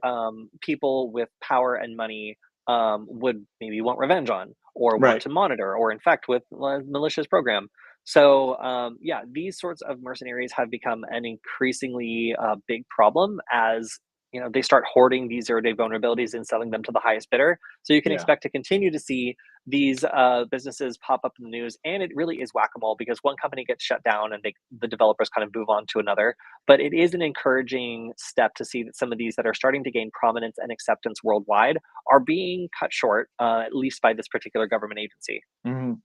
people with power and money would maybe want revenge on or want Right. to monitor or infect with a malicious program. So yeah, these sorts of mercenaries have become an increasingly big problem as they start hoarding these zero-day vulnerabilities and selling them to the highest bidder. So you can Yeah. expect to continue to see these businesses pop up in the news, and it really is whack-a-mole because one company gets shut down and the developers kind of move on to another. But it is an encouraging step to see that some of these that are starting to gain prominence and acceptance worldwide are being cut short, at least by this particular government agency. Mhm.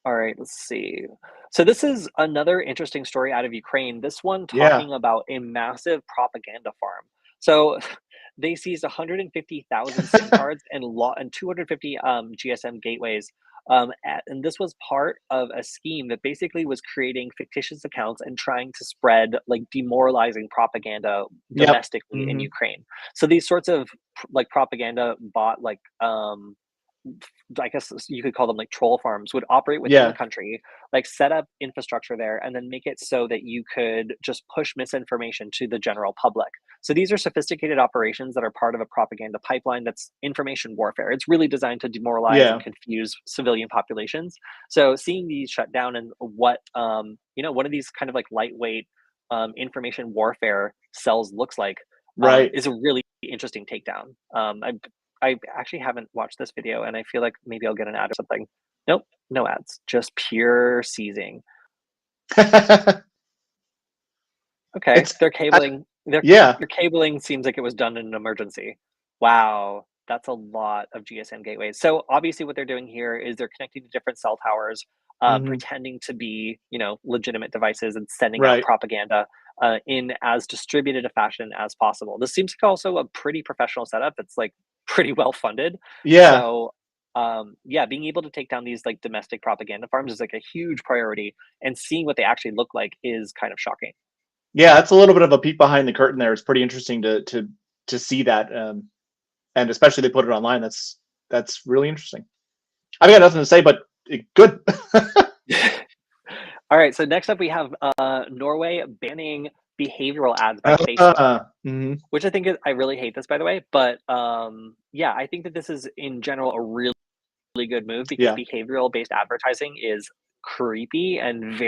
All right, let's see. So this is another interesting story out of Ukraine. This one Yeah. talking about a massive propaganda farm. So they seized 150,000 SIM cards and 250 GSM gateways. And this was part of a scheme that basically was creating fictitious accounts and trying to spread like demoralizing propaganda Yep. domestically in Mhm. Ukraine. So these sorts of like propaganda bought like I guess you could call them like troll farms, would operate within the Yeah. country, like set up infrastructure there, and then make it so that you could just push misinformation to the general public. So these are sophisticated operations that are part of a propaganda pipeline that's information warfare. It's really designed to demoralize and Yeah. confuse civilian populations. So seeing these shut down and what one of these kind of like lightweight information warfare cells looks like Right. is a really interesting takedown. I actually haven't watched this video, and I feel like maybe I'll get an ad or something. Nope, no ads, just pure seizing. Okay, It's their I, cabling, yeah. their cabling seems like it was done in an emergency. Wow, that's a lot of GSM gateways. So obviously, what they're doing here is they're connecting to different cell towers, Hmm. pretending to be, legitimate devices and sending out Right. propaganda in as distributed a fashion as possible. This seems like also a pretty professional setup. It's like pretty well funded. Yeah. So yeah, being able to take down these like domestic propaganda farms is like a huge priority, and seeing what they actually look like is kind of shocking. Yeah, that's a little bit of a peek behind the curtain there. It's pretty interesting to see that, and especially they put it online. That's really interesting. I've got nothing to say, but good. All right, so next up we have Norway banning behavioral ads by Facebook, Mhm. which I really hate this, by the way, but yeah, I think that this is in general a really good move because Yeah. behavioral based advertising is creepy and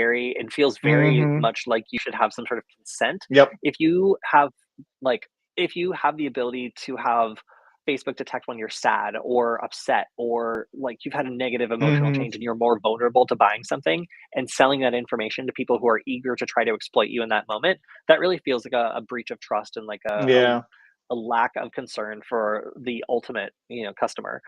feels very Hmm. much like you should have some sort of consent. Yep. If you have like if you have the ability to have Facebook detect when you're sad or upset or like you've had a negative emotional Hmm. change and you're more vulnerable to buying something and selling that information to people who are eager to try to exploit you in that moment, that really feels like a breach of trust and like Yeah. a lack of concern for the ultimate, customer.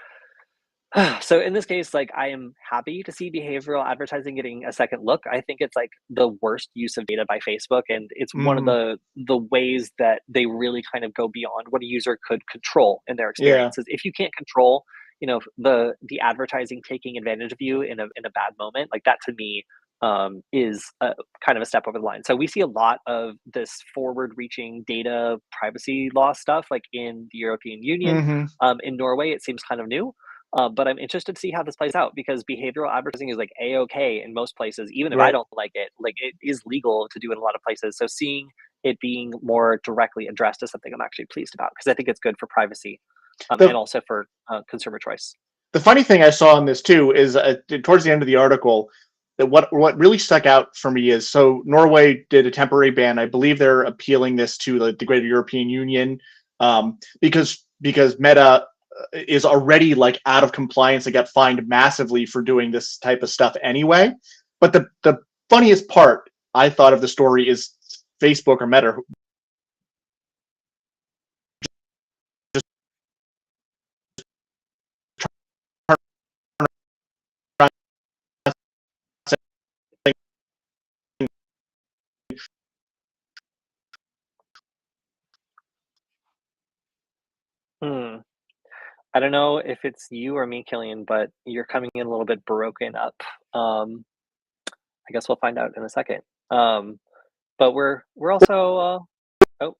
So in this case, like I am happy to see behavioral advertising getting a second look. I think it's like the worst use of data by Facebook, and it's one of Hmm. the ways that they really kind of go beyond what a user could control in their Yeah. experiences. If you can't control, the advertising taking advantage of you in a bad moment, like that to me is kind of a step over the line. So we see a lot of this forward-reaching data privacy law stuff, like in the European Union. Hmm. In Norway, it seems kind of new. But I'm interested to see how this plays out because behavioral advertising is like a-okay in most places. Even if I Right. don't like it is legal to do in a lot of places. So seeing it being more directly addressed is something I'm actually pleased about because I think it's good for privacy and The also for consumer choice. the funny thing I saw in this too is towards the end of the article that what really stuck out for me is so Norway did a temporary ban. I believe they're appealing this to the greater European Union, because Meta is already like out of compliance. They got fined massively for doing this type of stuff anyway. But the funniest part I thought of the story is Facebook or Meta just Hmm. I don't know if it's you or me, Killian, but you're coming in a little bit broken up. Um, I guess we'll find out in a second. Um, but we're also oh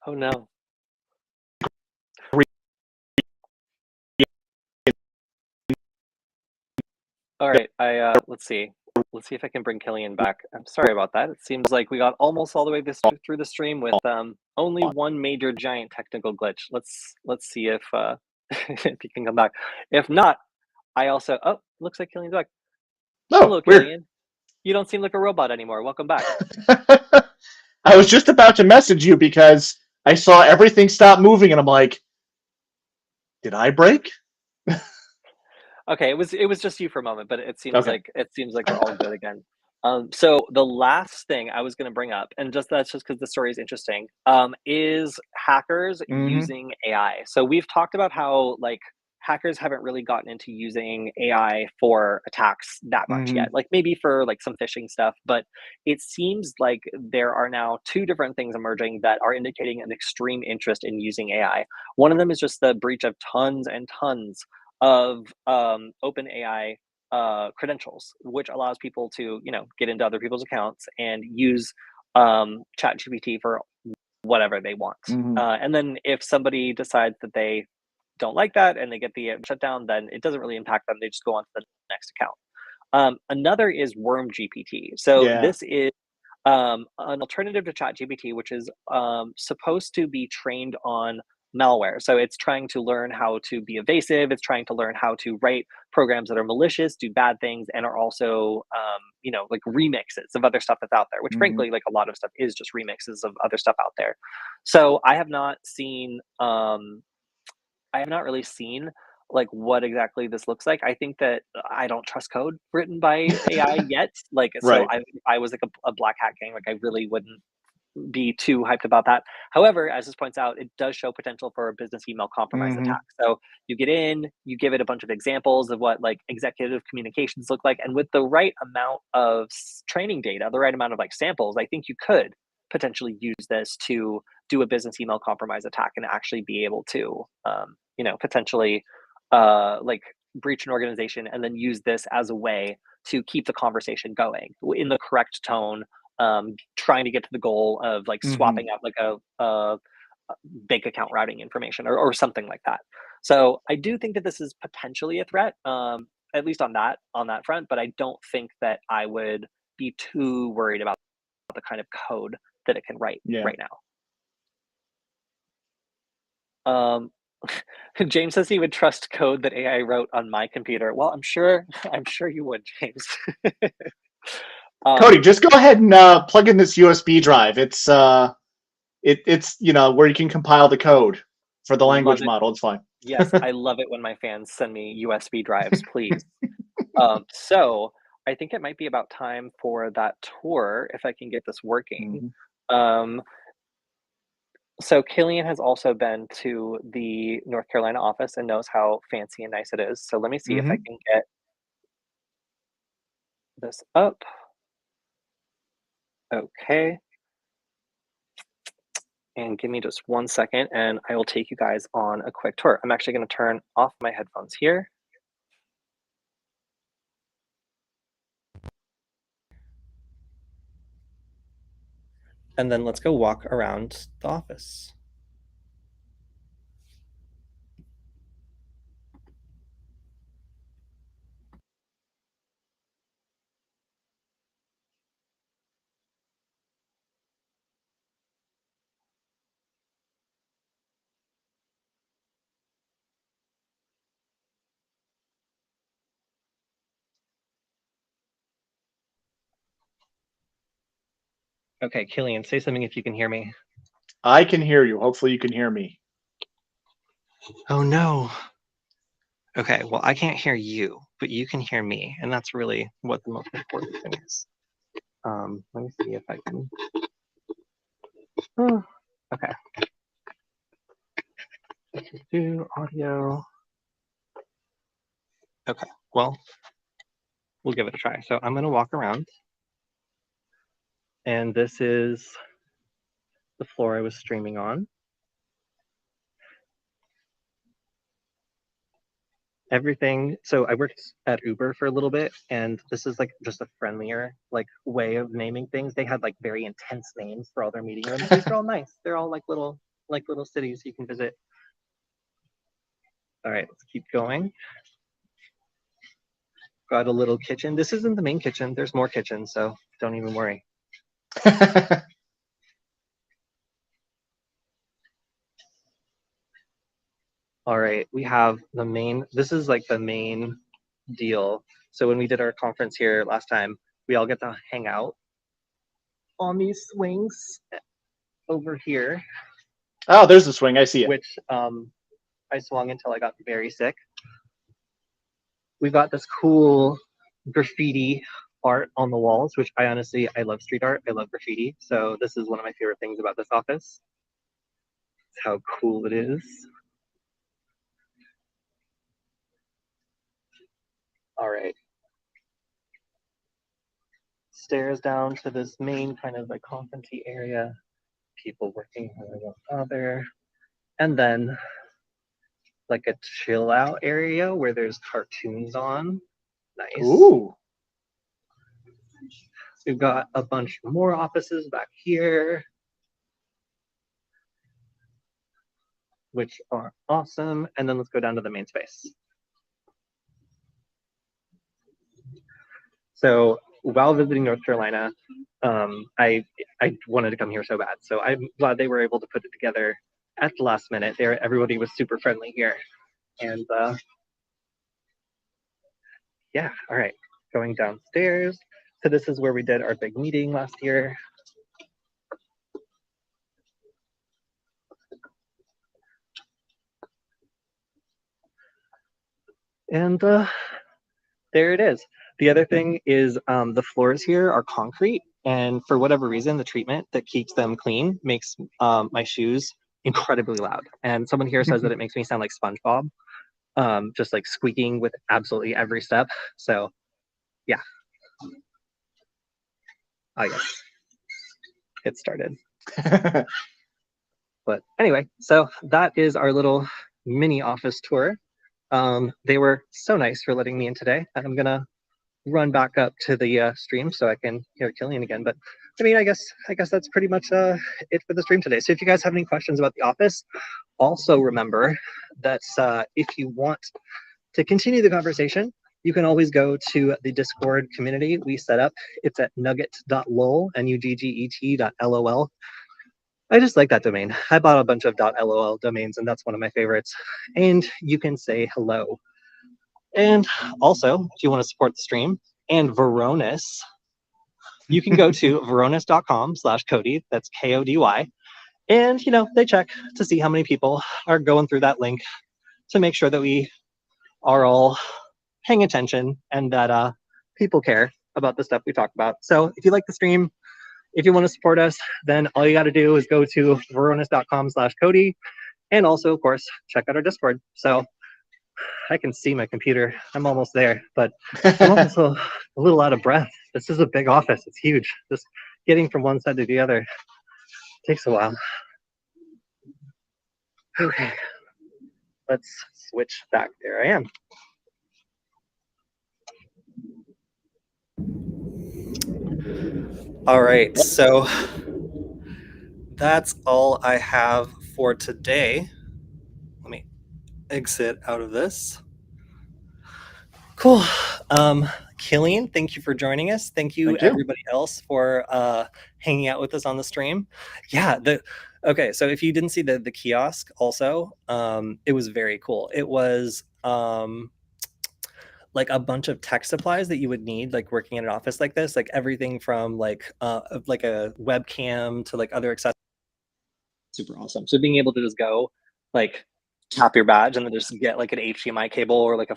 oh no. All right, I let's see. Let's see if I can bring Killian back. I'm sorry about that. It seems like we got almost all the way through the stream with only one major giant technical glitch. Let's see if if he can come back. If not, I also looks like Killian's back. no, Hello, weird. Killian. You don't seem like a robot anymore. Welcome back. I was just about to message you because I saw everything stop moving, and I'm like, did I break? Okay, it was just you for a moment, but Okay. it seems like we're all good again. So the last thing I was going to bring up, and that's just because the story is interesting, is hackers Hmm. using AI. So we've talked about how like hackers haven't really gotten into using AI for attacks that much Hmm. yet. Like maybe for like some phishing stuff, but it seems like there are now two different things emerging that are indicating an extreme interest in using AI. One of them is just the breach of tons and tons of OpenAI credentials, which allows people to, get into other people's accounts and use ChatGPT for whatever they want. Mhm. And then if somebody decides that they don't like that and they get the shutdown, then it doesn't really impact them. They just go on to the next account. Another is Worm GPT. So Yeah. this is an alternative to ChatGPT, which is supposed to be trained on malware. So it's trying to learn how to be evasive. It's trying to learn how to write programs that are malicious, do bad things, and are also, like remixes of other stuff that's out there. Which, Mhm. frankly, like a lot of stuff is just remixes of other stuff out there. So I have not seen. I have not really seen like what exactly this looks like. I think that I don't trust code written by AI yet. Like, so Right. if I was like a black hat gang, like I really wouldn't be too hyped about that. However, as this points out, it does show potential for a business email compromise attack. Mhm. So you get in, you give it a bunch of examples of what like executive communications look like, and with the right amount of training data, the right amount of like samples, I think you could potentially use this to do a business email compromise attack and actually be able to, potentially, like breach an organization and then use this as a way to keep the conversation going in the correct tone, trying to get to the goal of like Mhm. swapping out like a bank account routing information or something like that. So I do think that this is potentially a threat, at least on that front. But I don't think that I would be too worried about the kind of code that it can write Yeah. right now. James says he would trust code that AI wrote on my computer. Well, I'm sure I'm sure you would, James. Kody, um, just go ahead and plug in this USB drive. It's where you can compile the code for the love language it. model. It's fine. Yes, I love it when my fans send me USB drives, please. So I think it might be about time for that tour if I can get this working. Mhm. Um, so Killian has also been to the North Carolina office and knows how fancy and nice it is. So let me see if I Mhm. can get this up. Okay. And give me just 1 second and I will take you guys on a quick tour. I'm actually going to turn off my headphones here. And then let's go walk around the office. Okay, Killian, say something if you can hear me. I can hear you. Hopefully, you can hear me. Oh no. Okay, well, I can't hear you, but you can hear me, and that's really what the most important thing is. Let me see if I can. Oh, okay. Do audio. Okay, well, we'll give it a try. So I'm going to walk around, and this is the floor I was streaming on. Everything. So I worked at Uber for a little bit, and this is like just a friendlier like way of naming things. They had like very intense names for all their meeting rooms. These are all nice. They're all like little cities you can visit. All right, let's keep going. Got a little kitchen. This isn't the main kitchen. There's more kitchens, so don't even worry. All right, we have the main. This is like the main deal. So when we did our conference here last time, we all get to hang out on these swings over here, Oh, there's the swing. I see it. which I swung until I got very sick. We've got this cool graffiti art on the walls, which I love street art. I love graffiti. So this is one of my favorite things about this office. It's how cool it is. All right. Stairs down to this main kind of like conferencey area. People working on one another. And then like a chill out area where there's cartoons on. Nice. Ooh. We've got a bunch more offices back here, which are awesome. And then let's go down to the main space. So while visiting North Carolina, I wanted to come here so bad. So I'm glad they were able to put it together at the last minute. Everybody was super friendly here. And yeah, all right, going downstairs. So this is where we did our big meeting last year. And there it is. The other thing is the floors here are concrete, and for whatever reason, the treatment that keeps them clean makes my shoes incredibly loud. And someone here says that it makes me sound like SpongeBob, just like squeaking with absolutely every step. So yeah. I guess it started. But anyway, so that is our little mini office tour. They were so nice for letting me in today. And I'm gonna run back up to the stream so I can hear Kilian again. But I mean, I guess that's pretty much it for the stream today. So if you guys have any questions about the office, also remember that if you want to continue the conversation, you can always go to the Discord community we set up. It's at nugget.lol, nugget.lol. I just like that domain. I bought a bunch of .lol domains, and that's one of my favorites. And you can say hello. And also, if you want to support the stream and Veronis, you can go to veronis.com/Kody. That's Kody. And, they check to see how many people are going through that link to make sure that we are all paying attention and that people care about the stuff we talk about. So if you like the stream, if you want to support us, then all you got to do is go to veronis.com/Kody. And also, of course, check out our Discord. So I can see my computer. I'm almost there, but I'm also a little out of breath. This is a big office. It's huge. Just getting from one side to the other takes a while. Okay, let's switch back. There I am. All right, so that's all I have for today. Let me exit out of this. Cool. Kilian, thank you for joining us. Thank you, everybody else, for hanging out with us on the stream. Yeah. Okay. So if you didn't see the kiosk, also, it was very cool. It was like a bunch of tech supplies that you would need, like working in an office like this, like everything from like a webcam to like other accessories. Super awesome. So being able to just go like tap your badge and then just get like an HDMI cable or like a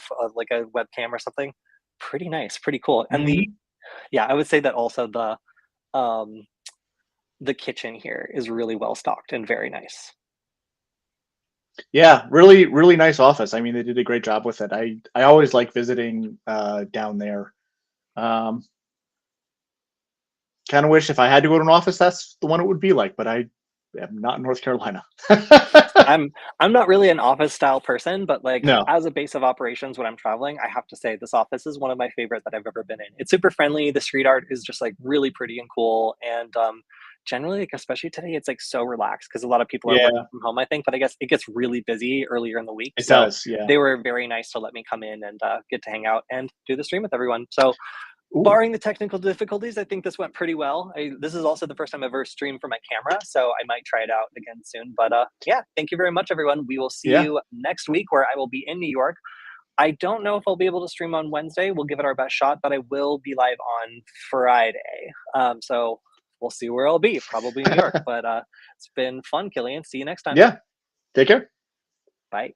webcam or something. Pretty nice, pretty cool. And I would say that also the kitchen here is really well stocked and very nice. Yeah, really, really nice office. I mean, they did a great job with it. I always like visiting down there. Kind of wish if I had to go to an office, that's the one it would be like, but I am not in North Carolina. I'm not really an office style person, but like No. as a base of operations when I'm traveling, I have to say this office is one of my favorite that I've ever been in. It's super friendly. The street art is just like really pretty and cool. And generally, like especially today, it's like so relaxed because a lot of people are working from home, I think. But I guess it gets really busy earlier in the week. It does, yeah. They were very nice to let me come in and get to hang out and do the stream with everyone. So barring the technical difficulties, I think this went pretty well. This is also the first time I've ever streamed from my camera, so I might try it out again soon. But yeah, thank you very much, everyone. We will see you next week where I will be in New York. I don't know if I'll be able to stream on Wednesday. We'll give it our best shot, but I will be live on Friday. So we'll see where I'll be, probably in New York. But it's been fun, Kilian. See you next time. Yeah. Take care. Bye.